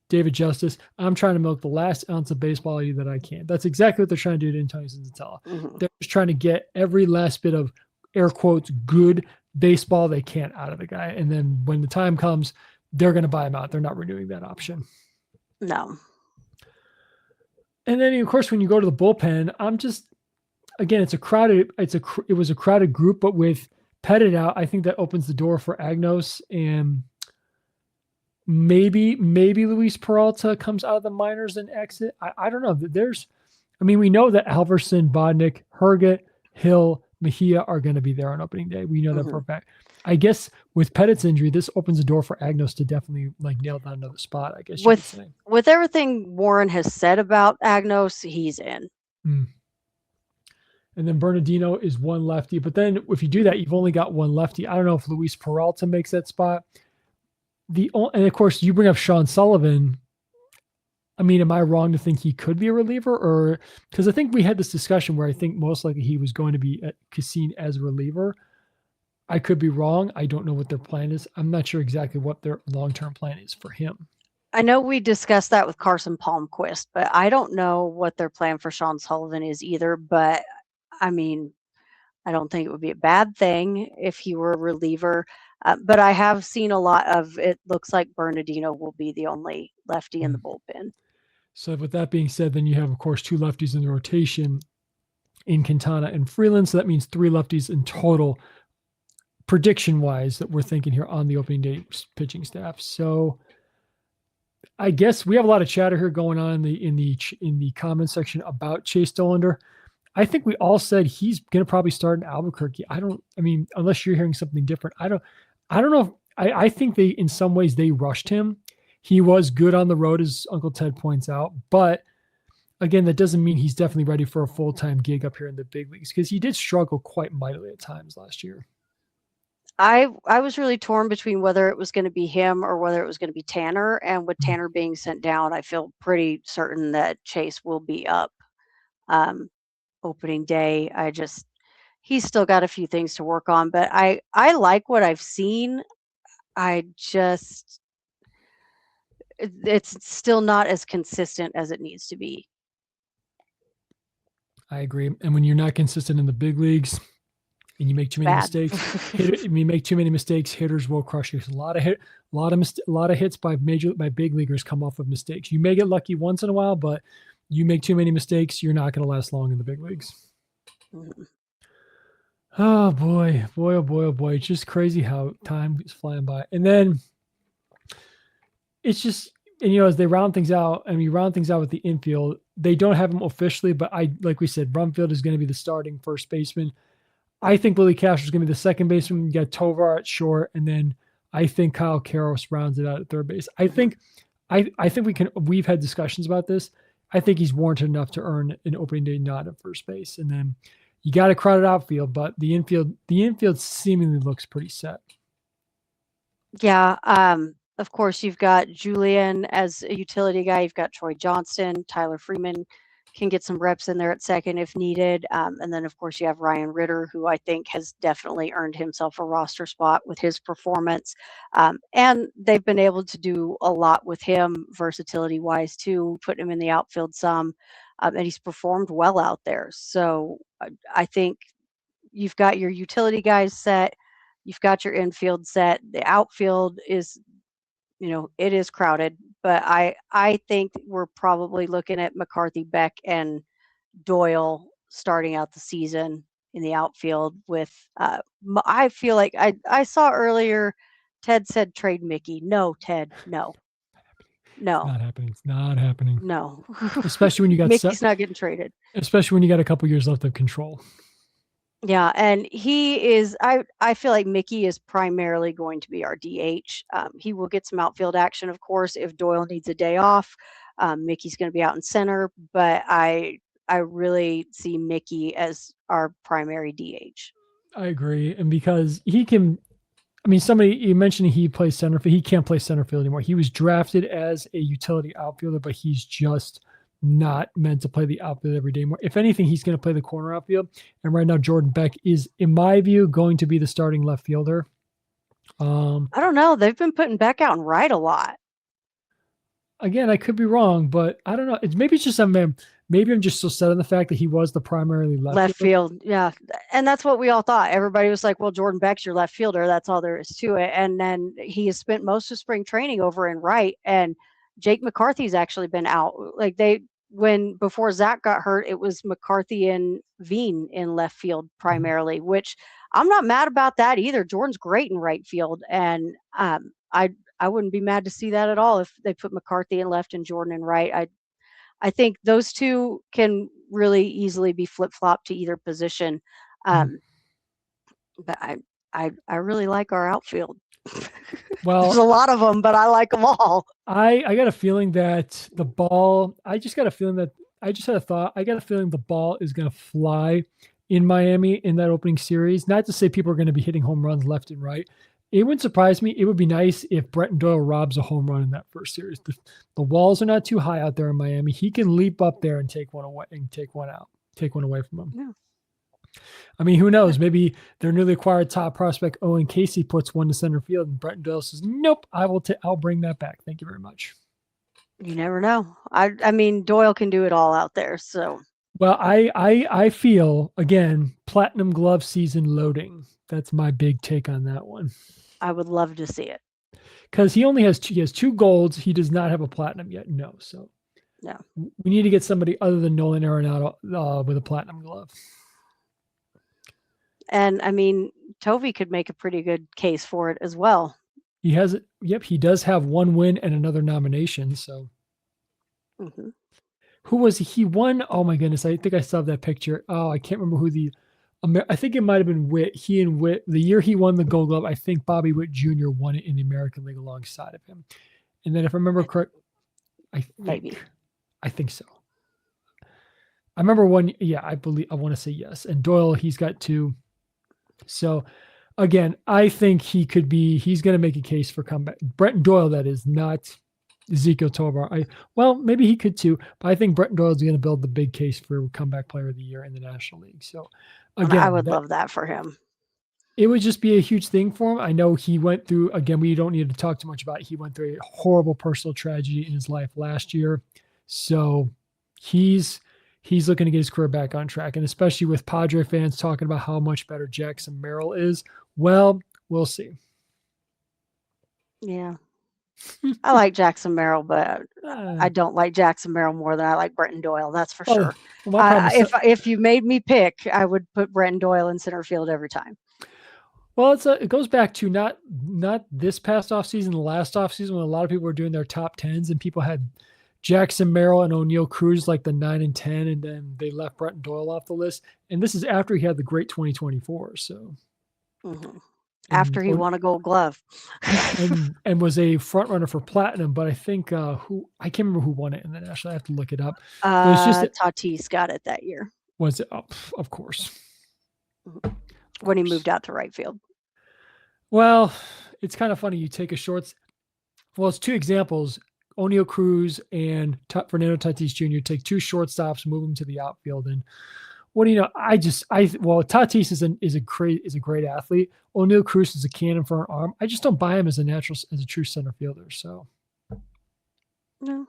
David Justice, I'm trying to milk the last ounce of baseball that I can. That's exactly what they're trying to do to Antonio Senzatella. Mm-hmm. They're just trying to get every last bit of, air quotes, good baseball they can out of the guy. And then when the time comes, they're going to buy him out. They're not renewing that option. No. And then, of course, when you go to the bullpen, it was a crowded group, but with Pettit out, I think that opens the door for Agnos, and maybe Luis Peralta comes out of the minors and exit. I don't know. We know that Halverson, Bodnik, Herget, Hill, Mejia are going to be there on opening day. We know that for a fact. I guess with Pettit's injury, this opens the door for Agnos to definitely nail down another spot, I guess. With everything Warren has said about Agnos, he's in. And then Bernardino is one lefty. But then if you do that, you've only got one lefty. I don't know if Luis Peralta makes that spot. And of course, you bring up Sean Sullivan. I mean, am I wrong to think he could be a reliever? Or because I think we had this discussion where I think most likely he was going to be seen as a reliever. I could be wrong. I don't know what their plan is. I'm not sure exactly what their long-term plan is for him. I know we discussed that with Carson Palmquist, but I don't know what their plan for Sean Sullivan is either. But I mean, I don't think it would be a bad thing if he were a reliever. But I have seen a lot of, it looks like Bernardino will be the only lefty in the bullpen. So with that being said, then you have, of course, 2 lefties in the rotation in Quintana and Freeland. So that means 3 lefties in total prediction wise that we're thinking here on the opening day pitching staff. So I guess we have a lot of chatter here going on in the comment section about Chase Dollander. I think we all said he's going to probably start in Albuquerque. I mean, unless you're hearing something different, I don't know. I think in some ways they rushed him. He was good on the road, as Uncle Ted points out, but again, that doesn't mean he's definitely ready for a full-time gig up here in the big leagues, because he did struggle quite mightily at times last year. I was really torn between whether it was going to be him or whether it was going to be Tanner. And with Tanner being sent down, I feel pretty certain that Chase will be up opening day. He's still got a few things to work on, but I like what I've seen. It's still not as consistent as it needs to be. I agree. And when you're not consistent in the big leagues and you make too many mistakes, hitters will crush you. A lot of hits by big leaguers come off of mistakes. You may get lucky once in a while, but you make too many mistakes, you're not going to last long in the big leagues. Mm-hmm. Oh boy. It's just crazy how time is flying by. And then it's just, and as they round things out, with the infield, they don't have him officially, but like we said, Brumfield is going to be the starting first baseman. I think Willie Castro is going to be the second baseman. You got Tovar at short, and then I think Kyle Karros rounds it out at third base. I think we've had discussions about this. I think he's warranted enough to earn an opening day nod at first base. And then you got a crowded outfield, but the infield seemingly looks pretty set. Yeah. Of course, you've got Julian as a utility guy. You've got Troy Johnston. Tyler Freeman can get some reps in there at second if needed. And then, of course, you have Ryan Ritter, who I think has definitely earned himself a roster spot with his performance. And they've been able to do a lot with him versatility-wise, too, put him in the outfield some. And he's performed well out there. So I think you've got your utility guys set. You've got your infield set. The outfield is it is crowded, but I think we're probably looking at McCarthy, Beck, and Doyle starting out the season in the outfield with, I feel like I saw earlier, Ted said trade Mickey. No, Ted, no. It's not happening. No. Especially when you got Mickey's not getting traded. Especially when you got a couple years left of control. Yeah, and he is, I feel like Mickey is primarily going to be our DH. He will get some outfield action, of course, if Doyle needs a day off. Mickey's going to be out in center, but I really see Mickey as our primary DH. I agree. And because he can, you mentioned he plays center field. He can't play center field anymore. He was drafted as a utility outfielder, but he's just not meant to play the outfield every day more. If anything, he's going to play the corner outfield. And right now, Jordan Beck is, in my view, going to be the starting left fielder. I don't know. They've been putting Beck out and right a lot. Again, I could be wrong, but I don't know. Maybe it's just maybe I'm just so set on the fact that he was the primarily left field. Yeah. And that's what we all thought. Everybody was like, well, Jordan Beck's your left fielder. That's all there is to it. And then he has spent most of spring training over in right. And Jake McCarthy's actually been out. Like before Zach got hurt, it was McCarthy and Veen in left field primarily, which I'm not mad about that either. Jordan's great in right field. And I wouldn't be mad to see that at all if they put McCarthy in left and Jordan in right. I think those two can really easily be flip-flopped to either position. But I really like our outfield. Well, there's a lot of them, but I like them all. I got a feeling that the ball, I just had a feeling the ball is going to fly in Miami in that opening series. Not to say people are going to be hitting home runs left and right. It wouldn't surprise me. It would be nice if Bretton Doyle robs a home run in that first series. The walls are not too high out there in Miami. He can leap up there and take one away and take one away from him. Yeah. Who knows? Maybe their newly acquired top prospect Owen Casey puts one to center field, and Bretton Doyle says, "Nope, I'll bring that back. Thank you very much." You never know. Doyle can do it all out there. So, well, I feel again platinum glove season loading. That's my big take on that one. I would love to see it because he has two golds. He does not have a platinum yet. No, so yeah, we need to get somebody other than Nolan Arenado with a platinum glove. And Tovey could make a pretty good case for it as well. He has, yep, he does have one win and another nomination. So Mhm. who was he? Won. Oh my goodness. I think I still have that picture. Oh, I can't remember who I think it might have been Witt. He and Witt, the year he won the Gold Glove, I think Bobby Witt Jr. won it in the American League alongside of him. And then if I remember correct, Maybe. I think so. I remember one. Yeah, I want to say yes. And Doyle, he's got two. So again, I think he's going to make a case for comeback. Brenton Doyle, that is, not Ezekiel Tovar. Well, maybe he could too, but I think Brenton Doyle is going to build the big case for comeback player of the year in the National League. So And I again, would love that for him. it would just be a huge thing for him. I know he went through, again, we don't need to talk too much about it. He went through a horrible personal tragedy in his life last year. So he's looking to get his career back on track. And especially with Padre fans talking about how much better Jackson Merrill is, well, we'll see. Yeah. I like Jackson Merrill, but I don't like Jackson Merrill more than I like Brenton Doyle. That's for sure. Well, if you made me pick, I would put Brenton Doyle in center field every time. Well, it goes back to not this past offseason, the last offseason, when a lot of people were doing their top tens and people had Jackson Merrill and O'Neill Cruz like the 9 and 10, and then they left Brenton Doyle off the list. And this is after he had the great 2024. So after he won a Gold Glove, and was a front runner for platinum. But I think I can't remember who won it in the national. I have to look it up. It's just Tatis got it that year. Was it? Oh, of course. When he moved out to right field. Well, it's kind of funny. You take a shorts. Well, it's two examples. O'Neill Cruz and Fernando Tatis Jr. take two shortstops, move them to the outfield. And what do you know? Tatis is a great athlete. O'Neill Cruz is a cannon for an arm. I just don't buy him as a true center fielder. So no,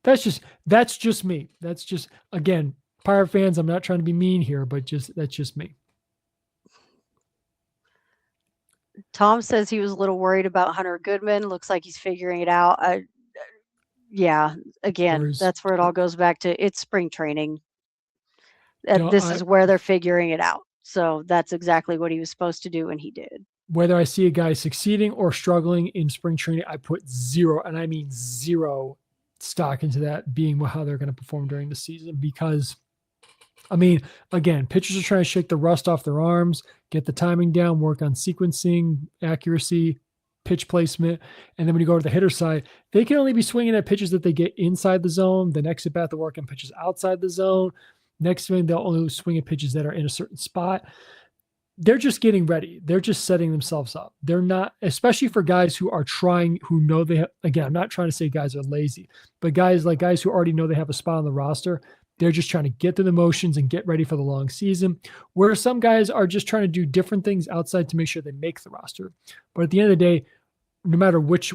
that's just me. That's just, again, Pirate fans. I'm not trying to be mean here, but that's just me. Tom says he was a little worried about Hunter Goodman. Looks like he's figuring it out. Yeah, again, that's where it all goes back to. It's spring training. This is where they're figuring it out. So that's exactly what he was supposed to do, and he did. Whether I see a guy succeeding or struggling in spring training, I put zero, and I mean zero, stock into that being how they're going to perform during the season. Because, I mean, again, pitchers are trying to shake the rust off their arms, get the timing down, work on sequencing, accuracy, pitch placement. And then when you go to the hitter side, they can only be swinging at pitches that they get inside the zone. The next at bat, they'll work on pitches outside the zone. Next swing, they'll only swing at pitches that are in a certain spot. They're just getting ready. They're just setting themselves up. They're not, especially for guys who are trying, who know they have, again, I'm not trying to say guys are lazy, but guys who already know they have a spot on the roster, they're just trying to get through the motions and get ready for the long season, where some guys are just trying to do different things outside to make sure they make the roster. But at the end of the day, no matter which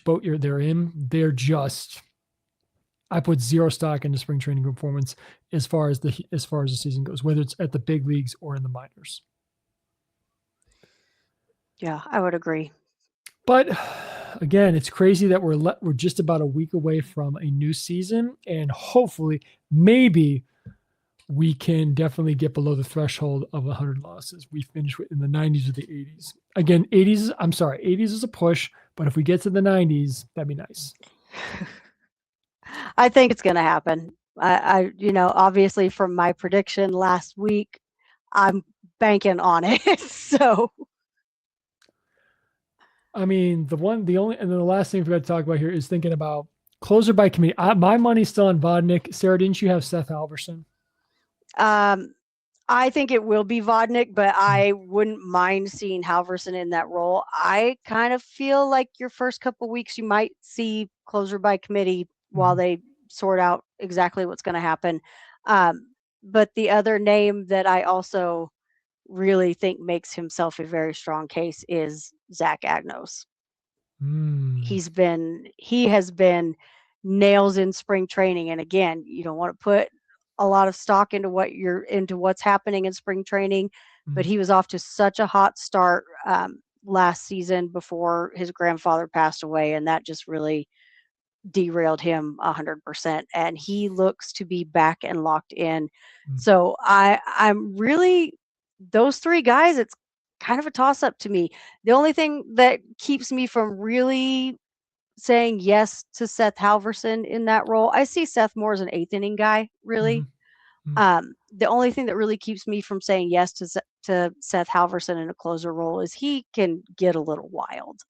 boat they're in, I put zero stock into spring training performance as far as the season goes, whether it's at the big leagues or in the minors. Yeah, I would agree. But again, it's crazy that we're just about a week away from a new season, and hopefully, maybe we can definitely get below the threshold of 100 losses. We finished in the 90s or the 80s. Again, 80s is a push, but if we get to the 90s, that'd be nice. I think it's going to happen. I obviously from my prediction last week, I'm banking on it. So, I mean, the last thing we got to talk about here is thinking about closer by committee. My money's still on Vodnik. Sarah, didn't you have Seth Halverson? I think it will be Vodnik, but I wouldn't mind seeing Halverson in that role. I kind of feel like your first couple weeks, you might see closer by committee while they sort out exactly what's going to happen. But the other name that I also really think makes himself a very strong case is Zach Agnos. He has been nails in spring training. And again, you don't want to put a lot of stock into what's happening in spring training, but he was off to such a hot start last season before his grandfather passed away. And that just really derailed him 100%. And he looks to be back and locked in. So I'm really, those three guys, kind of a toss up to me. The only thing that keeps me from really saying yes to Seth Halverson in that role, I see Seth more as an eighth inning guy, really. Mhm. Mhm. The only thing that really keeps me from saying yes to Seth Halverson in a closer role is he can get a little wild.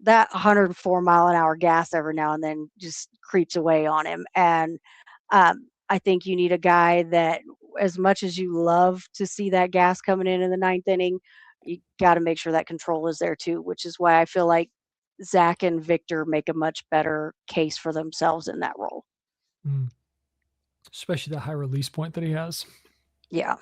That 104-mile-an-hour gas every now and then just creeps away on him, and I think you need a guy that, as much as you love to see that gas coming in the ninth inning, you got to make sure that control is there too. Which is why I feel like Zach and Victor make a much better case for themselves in that role. Mm. Especially the high release point that he has. Yeah.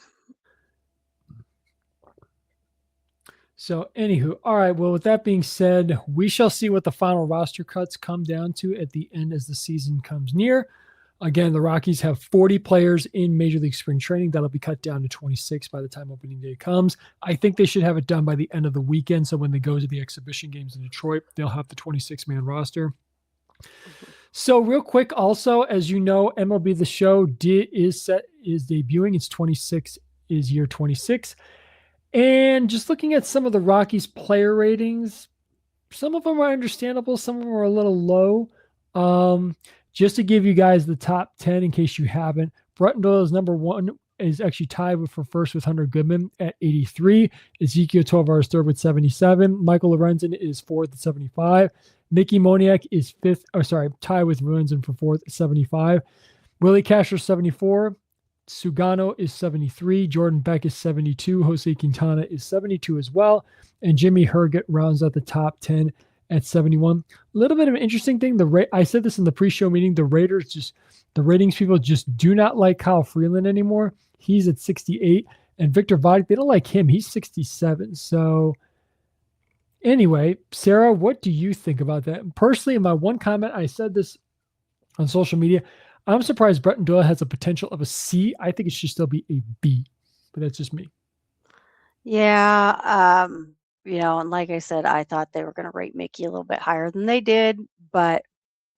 So, anywho, all right. Well, with that being said, we shall see what the final roster cuts come down to at the end as the season comes near. Again, the Rockies have 40 players in Major League Spring Training. That'll be cut down to 26 by the time opening day comes. I think they should have it done by the end of the weekend. So when they go to the exhibition games in Detroit, they'll have the 26-man roster. So real quick, also, as you know, MLB The Show is debuting. It's 26 is year 26. And just looking at some of the Rockies player ratings, some of them are understandable. Some of them are a little low. Just to give you guys the top 10 in case you haven't, Bretton Doyle is number one, is actually tied for first with Hunter Goodman at 83. Ezekiel Tovar is third with 77. Michael Lorenzen is fourth at 75. Mickey Moniak is tied with Lorenzen for fourth at 75. Willie Castro 74. Sugano is 73. Jordan Beck is 72. Jose Quintana is 72 as well. And Jimmy Herget rounds out the top 10 at 71. A little bit of an interesting thing. I said this in the pre-show meeting. The ratings people just do not like Kyle Freeland anymore. He's at 68. And Victor Vodek, they don't like him. He's 67. So anyway, Sarah, what do you think about that? Personally, in my one comment, I said this on social media. I'm surprised Bretton Doyle has a potential of a C. I think it should still be a B, but that's just me. Yeah. And like I said, I thought they were going to rate Mickey a little bit higher than they did, but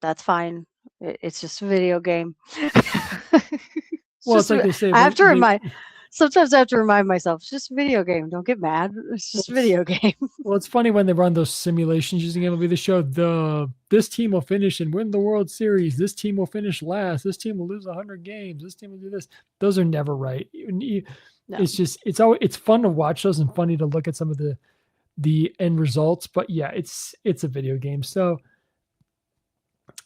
that's fine. It's just a video game. Well, it's like they say. Sometimes I have to remind myself, it's just a video game. Don't get mad. It's just a video game. Well, it's funny when they run those simulations using MLB The Show. This team will finish and win the World Series. This team will finish last. This team will lose 100 games. This team will do this. Those are never right. No. It's fun to watch those and funny to look at some of the end results. But yeah, it's a video game. So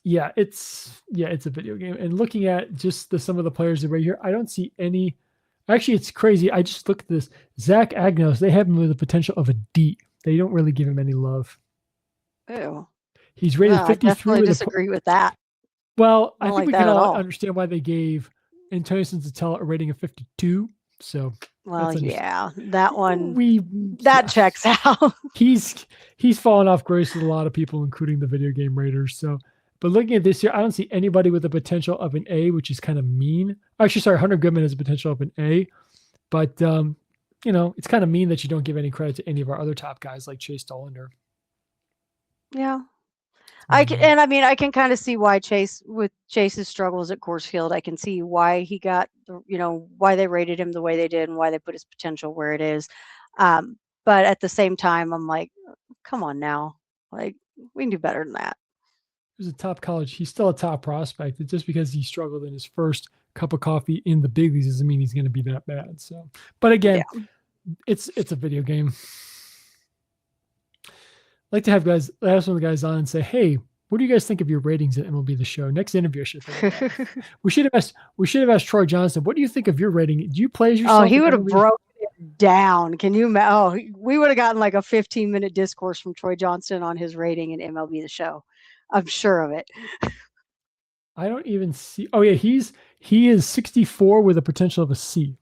yeah, it's a video game. And looking at just some of the players that are right here, I don't see any. Actually, it's crazy. I just looked at this. Zach Agnos, they have him with the potential of a D. They don't really give him any love. Ew. He's rated 53. I definitely disagree with that. Well, I think like we that can at all all. understand why they gave Antonio Senzatella a rating of 52. So, Well, yeah, that one, that checks out. He's fallen off grace with a lot of people, including the video game raters. So, but looking at this year, I don't see anybody with the potential of an A, which is kind of mean. Actually, sorry, Hunter Goodman has a potential of an A, but it's kind of mean that you don't give any credit to any of our other top guys like Chase Dollander. Yeah, I can kind of see why Chase's struggles at Coors Field. I can see why he got, why they rated him the way they did and why they put his potential where it is. But at the same time, I'm like, come on now, like we can do better than that. He's a top college. He's still a top prospect. It's just because he struggled in his first cup of coffee in the big leagues doesn't mean he's going to be that bad. So, but again, it's a video game. I'd like to have some of the guys on and say, hey, what do you guys think of your ratings at MLB The Show? Next interview, I should think we should have asked Troy Johnson, what do you think of your rating? Do you play as yourself? Oh, he would have broken it down. Can you? We would have gotten like a 15-minute discourse from Troy Johnson on his rating in MLB The Show. I'm sure of it. I don't even see. Oh yeah, he is 64 with a potential of a C.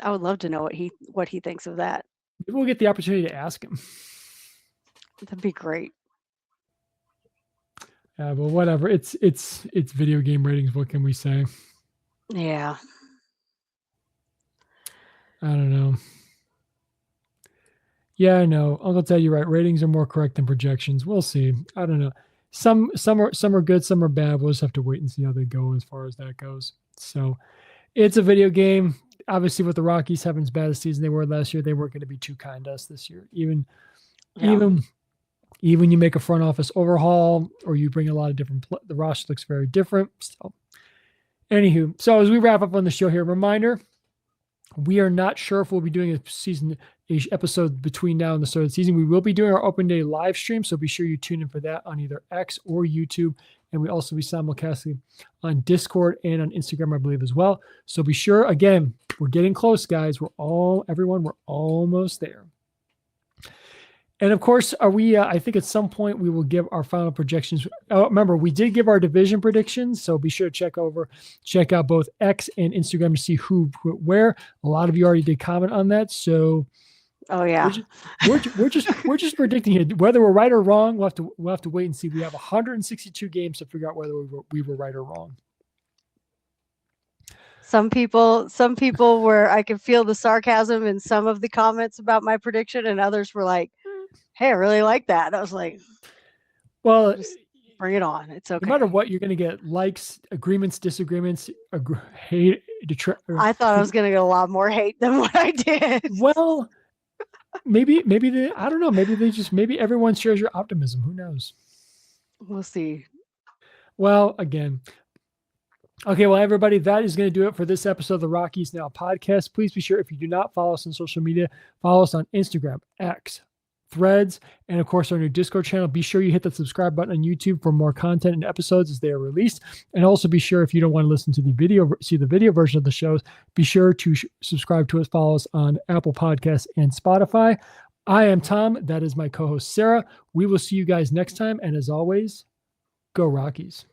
I would love to know what he thinks of that. Maybe we'll get the opportunity to ask him. That'd be great. Yeah, but whatever. It's video game ratings. What can we say? Yeah. I don't know. Yeah, I know. Uncle Ted, you're right. Ratings are more correct than projections. We'll see. I don't know. Some are good, some are bad. We'll just have to wait and see how they go as far as that goes. So it's a video game. obviously with the Rockies having as bad a season they were last year, they weren't going to be too kind to us this year. Even you make a front office overhaul or you bring a lot of different, the roster looks very different. So, anywho, so as we wrap up on the show here, reminder, we are not sure if we'll be doing a season episode between now and the start of the season. We will be doing our open day live stream, so be sure you tune in for that on either X or YouTube. And we also be simulcasting on Discord and on Instagram, I believe, as well. So be sure, again, we're getting close, guys. We're almost there. And of course, I think at some point we will give our final projections. Remember, we did give our division predictions, so be sure to check out both X and Instagram to see who put where. A lot of you already did comment on that, so oh yeah, we're just predicting it. Whether we're right or wrong, we'll have to wait and see. We have 162 games to figure out whether we were right or wrong. Some people were, I could feel the sarcasm in some of the comments about my prediction, and others were like, hey, I really like that. And I was like, well, just bring it on. It's okay. No matter what, you're going to get likes, agreements, disagreements, hate. I thought I was going to get a lot more hate than what I did. Well, maybe I don't know. Maybe everyone shares your optimism. Who knows? We'll see. Well, again. Okay, well, everybody, that is going to do it for this episode of the Rockies Now podcast. Please be sure, if you do not follow us on social media, follow us on Instagram, X, Threads, and of course our new Discord channel. Be sure you hit that subscribe button on YouTube for more content and episodes as they are released. And also be sure, if you don't want to listen to see the video version of the shows, be sure to subscribe to us, follow us on Apple Podcasts and Spotify. I am Tom. That is my co-host, Sarah. We will see you guys next time. And as always, go Rockies.